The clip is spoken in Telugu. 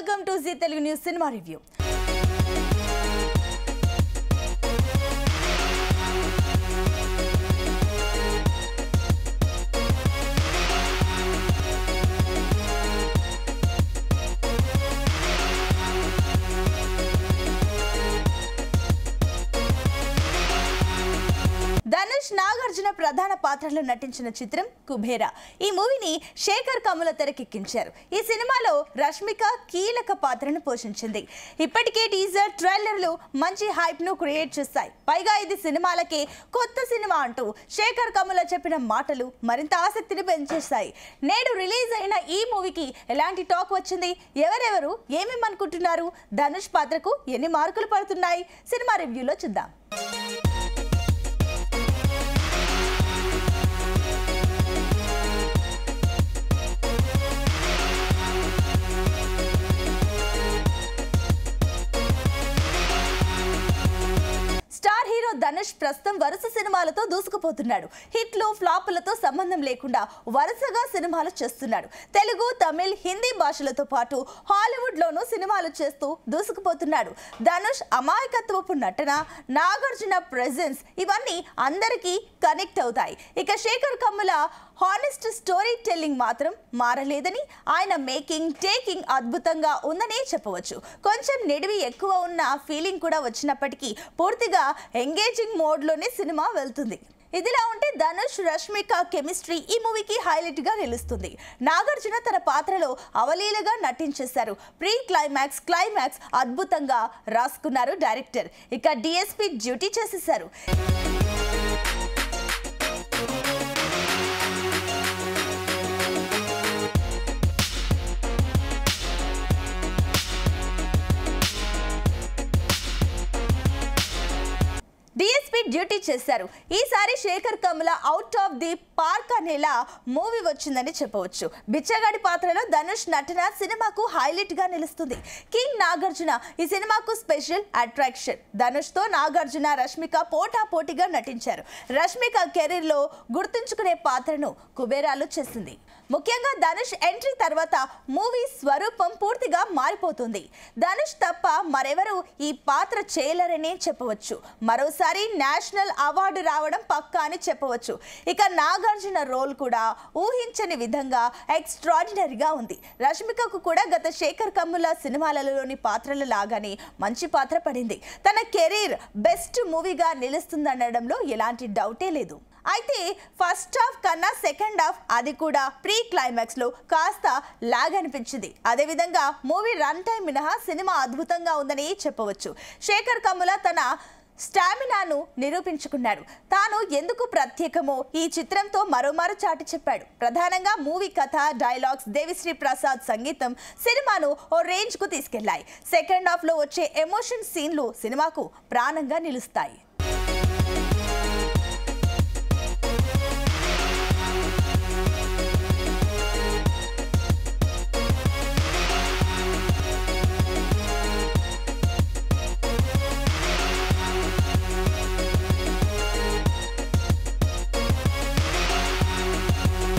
welcome to Zee Telugu News Cinema Review. Dhanush Nagarjuna ప్రధాన పాత్రలో నటించిన చిత్రం కుబేరా. ఈ మూవీని శేఖర్ కమ్ముల తెరకెక్కించారు. ఈ సినిమాలో రష్మిక కీలక పాత్రను పోషించింది. ఇప్పటికే టీజర్, ట్రైలర్లు మంచి హైప్ ను క్రియేట్ చేస్తాయి. పైగా ఇది సినిమాలకే కొత్త సినిమా అంటూ శేఖర్ కమ్ముల చెప్పిన మాటలు మరింత ఆసక్తిని పెంచేస్తాయి. నేడు రిలీజ్ అయిన ఈ మూవీకి ఎలాంటి టాక్ వచ్చింది, ఎవరెవరు ఏమేమి అనుకుంటున్నారు, ధనుష్ పాత్రకు ఎన్ని మార్కులు పడుతున్నాయి, సినిమా రివ్యూలో చూద్దాం. స్టార్ హీరో ధనుష్ ప్రస్తుతం వరుస సినిమాలతో దూసుకుపోతున్నాడు. హిట్లు, ఫ్లాపులతో సంబంధం లేకుండా వరుసగా సినిమాలు చేస్తున్నాడు. తెలుగు, తమిళ్, హిందీ భాషలతో పాటు హాలీవుడ్ లోనూ సినిమాలు చేస్తూ దూసుకుపోతున్నాడు. ధనుష్ అమాయకత్వపు నటన, నాగార్జున ప్రెజెన్స్ ఇవన్నీ అందరికీ కనెక్ట్ అవుతాయి. ఇక Shekhar Kammula honest story telling మాత్రం మారలేదని, ఆయన మేకింగ్, టేకింగ్ అద్భుతంగా ఉందని చెప్పవచ్చు. కొంచెం నిడివి ఎక్కువ ఉన్న ఫీలింగ్ కూడా వచ్చినప్పటికీ పూర్తిగా ఎంగేజింగ్ మోడ్లోనే సినిమా వెళ్తుంది. ఇదిలా ఉంటే ధనుష్, రష్మిక కెమిస్ట్రీ ఈ మూవీకి హైలైట్ గా నిలుస్తుంది. నాగార్జున తన పాత్రలో అవలీలగా నటించేశారు. ప్రీ క్లైమాక్స్, క్లైమాక్స్ అద్భుతంగా రాసుకున్నారు డైరెక్టర్. ఇక డిఎస్పీ డ్యూటీ చేసేశారు. డిఎస్పీ డ్యూటీ చేశారు. ఈసారి Shekhar Kammula out of the park అనేలా మూవీ వచ్చిందని చెప్పవచ్చు. బిచ్చగాడి పాత్రలో ధనుష్ నటన సినిమాకు హైలైట్ గా నిలుస్తుంది. కింగ్ నాగార్జున ఈ సినిమాకు స్పెషల్ అట్రాక్షన్. ధనుష్ తో నాగార్జున, రష్మిక పోటాపోటీగా నటించారు. రష్మిక కెరీర్ లో గుర్తుంచుకునే పాత్రను కుబేరాలో చేసింది. ముఖ్యంగా ధనుష్ ఎంట్రీ తర్వాత మూవీ స్వరూపం పూర్తిగా మారిపోతుంది. ధనుష్ తప్ప మరెవరు ఈ పాత్ర చేయలేరనే చెప్పవచ్చు. మరోసారి నేషనల్ అవార్డు రావడం పక్కా అని చెప్పవచ్చు. ఇక నాగార్జున రోల్ కూడా ఊహించని విధంగా ఎక్స్ట్రాడినరీగా ఉంది. రష్మికకు కూడా గత శేఖర్ కమ్ముల సినిమాలలోని పాత్రల లాగానే మంచి పాత్ర పడింది. తన కెరీర్ బెస్ట్ మూవీగా నిలుస్తుందనడంలో ఎలాంటి డౌటే లేదు. అయితే ఫస్ట్ హాఫ్ కన్నా సెకండ్ హాఫ్, అది కూడా ప్రీ క్లైమాక్స్ లో కాస్త లాగ్ అనిపించింది. అదేవిధంగా మూవీ రన్ టైం మినహా సినిమా అద్భుతంగా ఉందని చెప్పవచ్చు. శేఖర్ కమ్ముల తన స్టామినాను నిరూపించుకున్నాడు. తాను ఎందుకు ప్రత్యేకమో ఈ చిత్రంతో మరోమారు చాటి చెప్పాడు. ప్రధానంగా మూవీ కథ, డైలాగ్స్, దేవిశ్రీ ప్రసాద్ సంగీతం సినిమాను ఓ రేంజ్ కు తీసుకెళ్లాయి. సెకండ్ హాఫ్ లో వచ్చే ఎమోషన్ సీన్లు సినిమాకు ప్రాణంగా నిలుస్తాయి.